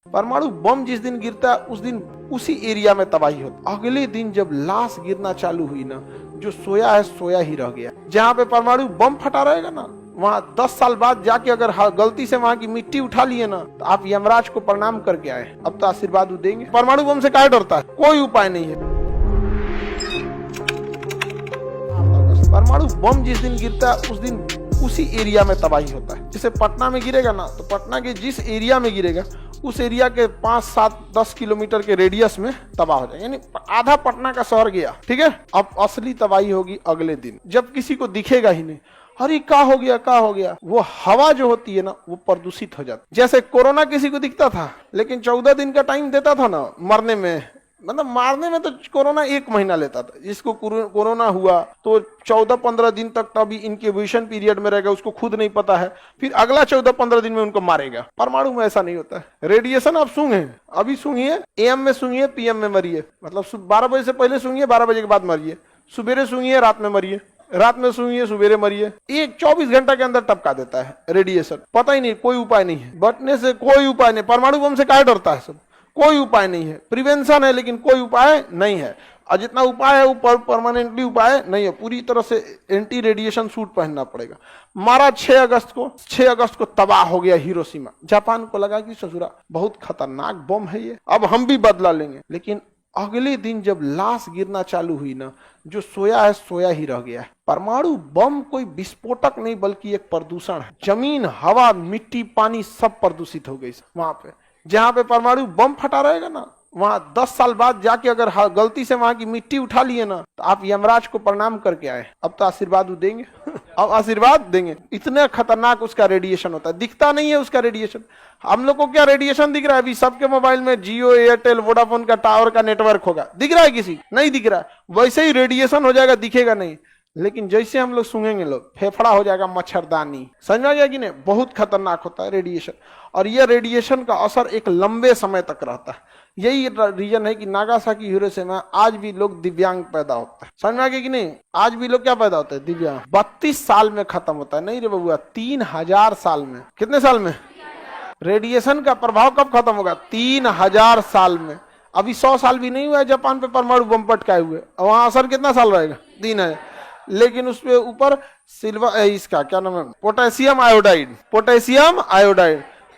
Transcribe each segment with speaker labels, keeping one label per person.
Speaker 1: परमाणु बम जिस दिन गिरता है उस दिन उसी एरिया में तबाही होती। अगले दिन जब लाश गिरना चालू हुई ना, जो सोया है सोया ही रह गया। जहाँ पे परमाणु बम फटा रहेगा ना, वहाँ 10 साल बाद जाके अगर गलती से वहाँ की मिट्टी उठा लिए ना, तो आप यमराज को प्रणाम करके आए, अब तो आशीर्वाद देंगे। परमाणु बम से काहे डरता है? कोई उपाय नहीं है। परमाणु बम जिस दिन गिरता है उस दिन उसी एरिया में तबाही होता है। जैसे पटना में गिरेगा ना, तो पटना के जिस एरिया में गिरेगा उस एरिया के 5, 7, 10 किलोमीटर के रेडियस में तबाह हो जाएगा, यानी आधा पटना का शहर गया। ठीक है, अब असली तबाही होगी अगले दिन, जब किसी को दिखेगा ही नहीं। अरे क्या हो गया, क्या हो गया? वो हवा जो होती है ना, वो प्रदूषित हो जाती। जैसे कोरोना किसी को दिखता था, लेकिन 14 दिन का टाइम देता था ना मरने में, मतलब मारने में तो कोरोना 1 महीना लेता था। जिसको कोरोना हुआ तो 14-15 दिन तक तो अभी इंक्यूबेशन पीरियड में रहेगा, उसको खुद नहीं पता है, फिर अगला 14-15 दिन में उनको मारेगा। परमाणु में ऐसा नहीं होता है। रेडिएशन आप सूंघे, अभी सूंघिए, एम में सूंघिए, पीएम में मरिए, मतलब 12 बजे से पहले सूंघिए, 12 बजे के बाद मरिए, सुबेरे सूंघिए, रात में मरिए, रात में सूंघिए, सुबेरे मरिए। एक 24 घंटा के अंदर टपका देता है रेडिएशन। पता ही नहीं, कोई उपाय नहीं है, बटने से कोई उपाय नहीं। परमाणु बम से काहे डरता है सब? कोई उपाय नहीं है। प्रिवेंशन है लेकिन कोई उपाय नहीं है, और जितना उपाय है वो परमानेंटली उपाय नहीं है। पूरी तरह से एंटी रेडिएशन सूट पहनना पड़ेगा। मारा 6 अगस्त को तबाह हो गया हिरोशिमा। जापान को लगा कि ससुरा बहुत खतरनाक बम है ये, अब हम भी बदला लेंगे। लेकिन अगले दिन जब लाश गिरना चालू हुई ना, जो सोया है सोया ही रह गया। परमाणु बम कोई विस्फोटक नहीं बल्कि एक प्रदूषण है। जमीन, हवा, मिट्टी, पानी सब प्रदूषित हो गई वहां पे। जहाँ पे परमाणु बम फटा रहेगा ना, वहाँ 10 साल बाद जाके अगर गलती से वहाँ की मिट्टी उठा लिए ना, तो आप यमराज को प्रणाम करके आए, अब तो आशीर्वाद देंगे। अब आशीर्वाद देंगे। इतना खतरनाक उसका रेडिएशन होता है, दिखता नहीं है उसका रेडिएशन। हम लोग को क्या रेडिएशन दिख रहा है? अभी सबके मोबाइल में जियो, एयरटेल, वोडाफोन का टावर का नेटवर्क होगा, दिख रहा है? किसी नहीं दिख रहा है। वैसे ही रेडिएशन हो जाएगा, दिखेगा नहीं। लेकिन जैसे हम लोग सूंघेंगे, लोग फेफड़ा हो जाएगा मच्छरदानी। समझ में आ गया कि नहीं? बहुत खतरनाक होता है रेडिएशन, और यह रेडिएशन का असर एक लंबे समय तक रहता है। यही रीजन है कि नागासाकी हिरोशिमा में आज भी लोग दिव्यांग पैदा होता है। समझ में आ गया कि नहीं? आज भी लोग क्या पैदा होते हैं? दिव्यांग। 32 साल में खत्म होता है। नहीं रे बबुआ, 3000 साल में। कितने साल में? रेडिएशन का प्रभाव कब खत्म होगा? 3000 साल में। अभी 100 साल भी नहीं हुआ है जापान पे परमाणु बम पटकाए हुए, वहां असर कितना साल रहेगा? 3000। लेकिन उसपे ऊपर सिल्वर, इसका क्या नाम है,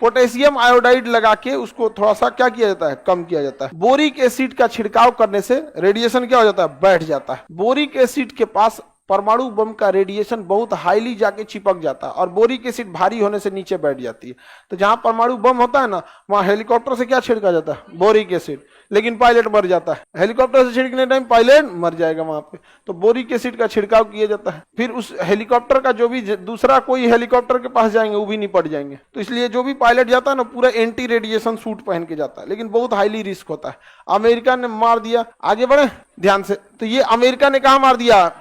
Speaker 1: पोटेशियम आयोडाइड लगा के उसको थोड़ा सा क्या किया जाता है? कम किया जाता है। बोरिक एसिड का छिड़काव करने से रेडिएशन क्या हो जाता है? बैठ जाता है। बोरिक एसिड के पास परमाणु बम का रेडिएशन बहुत हाईली जाके चिपक जाता है, और बोरिक एसिड भारी होने से नीचे बैठ जाती है। तो जहां परमाणु बम होता है ना, वहां हेलीकॉप्टर से क्या छिड़का जाता है? Boric acid. लेकिन पायलट मर जाता है। हेलीकॉप्टर से छिड़कने टाइम पायलट मर जाएगा वहां पे, तो बोरिक एसिड का छिड़काव किया जाता है। फिर उस हेलीकॉप्टर का जो भी दूसरा कोई हेलीकॉप्टर के पास जाएंगे, वो भी निपट जाएंगे। तो इसलिए जो भी पायलट जाता है ना, पूरा एंटी रेडिएशन सूट पहन के जाता है, लेकिन बहुत हाईली रिस्क होता है। अमेरिका ने मार दिया। आगे बढ़े ध्यान से। तो ये अमेरिका ने कहा मार दिया?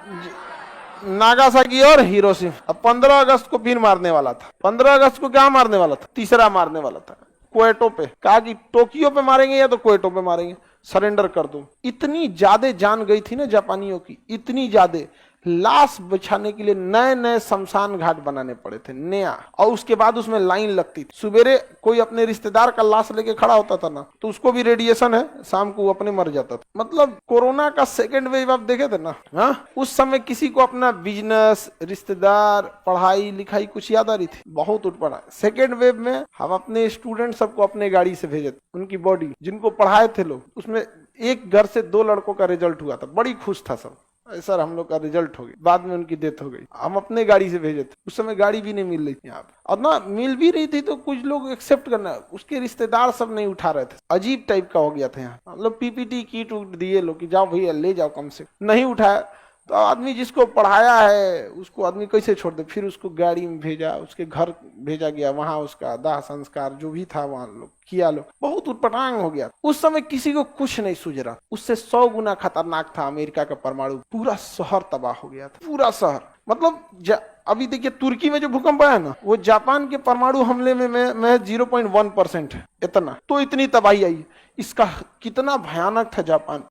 Speaker 1: नागासाकी और हिरोशिमा। अब 15 अगस्त को फिर मारने वाला था। 15 अगस्त को क्या मारने वाला था? तीसरा मारने वाला था, क्वेटो पे। कहा कि टोक्यो पे मारेंगे या तो क्वेटो पे मारेंगे, सरेंडर कर दो। इतनी ज्यादा जान गई थी ना जापानियों की, इतनी ज्यादा, लाश बिछाने के लिए नए नए शमशान घाट बनाने पड़े थे, नया। और उसके बाद उसमें लाइन लगती थी। सुबेरे कोई अपने रिश्तेदार का लाश लेके खड़ा होता था ना, तो उसको भी रेडिएशन है, शाम को वो अपने मर जाता था। मतलब कोरोना का सेकेंड वेव आप देखे थे ना, हाँ, उस समय किसी को अपना बिजनेस, रिश्तेदार, पढ़ाई लिखाई कुछ याद आ रही थी? बहुत उठ पड़ा। सेकेंड वेव में हम अपने स्टूडेंट सबको अपने गाड़ी से भेजे थे, उनकी बॉडी, जिनको पढ़ाए थे लोग, उसमें एक घर से 2 लड़कों का रिजल्ट हुआ था। बड़ी खुश था सब, सर हम लोग का रिजल्ट हो गया। बाद में उनकी डेथ हो गई। हम अपने गाड़ी से भेजे थे। उस समय गाड़ी भी नहीं मिल रही थी यहाँ पे, और ना मिल भी रही थी तो कुछ लोग एक्सेप्ट करना, उसके रिश्तेदार सब नहीं उठा रहे थे। अजीब टाइप का हो गया था यहाँ। मतलब पीपीटी किट दिए लोग कि जाओ भैया ले जाओ, कम से नहीं उठाया। तो आदमी जिसको पढ़ाया है उसको आदमी कैसे छोड़ दे? फिर उसको गाड़ी में भेजा, उसके घर भेजा गया, वहां उसका दाह संस्कार जो भी था वहां लोग किया। लोग बहुत उटपटांग हो गया। उस समय किसी को कुछ नहीं सूझ रहा। उससे 100 गुना खतरनाक था अमेरिका का परमाणु। पूरा शहर तबाह हो गया था, पूरा शहर। मतलब अभी देखिए तुर्की में जो भूकंप आया ना, वो जापान के परमाणु हमले में 0.1% है, इतना। तो इतनी तबाही आई। इसका कितना भयानक था जापान।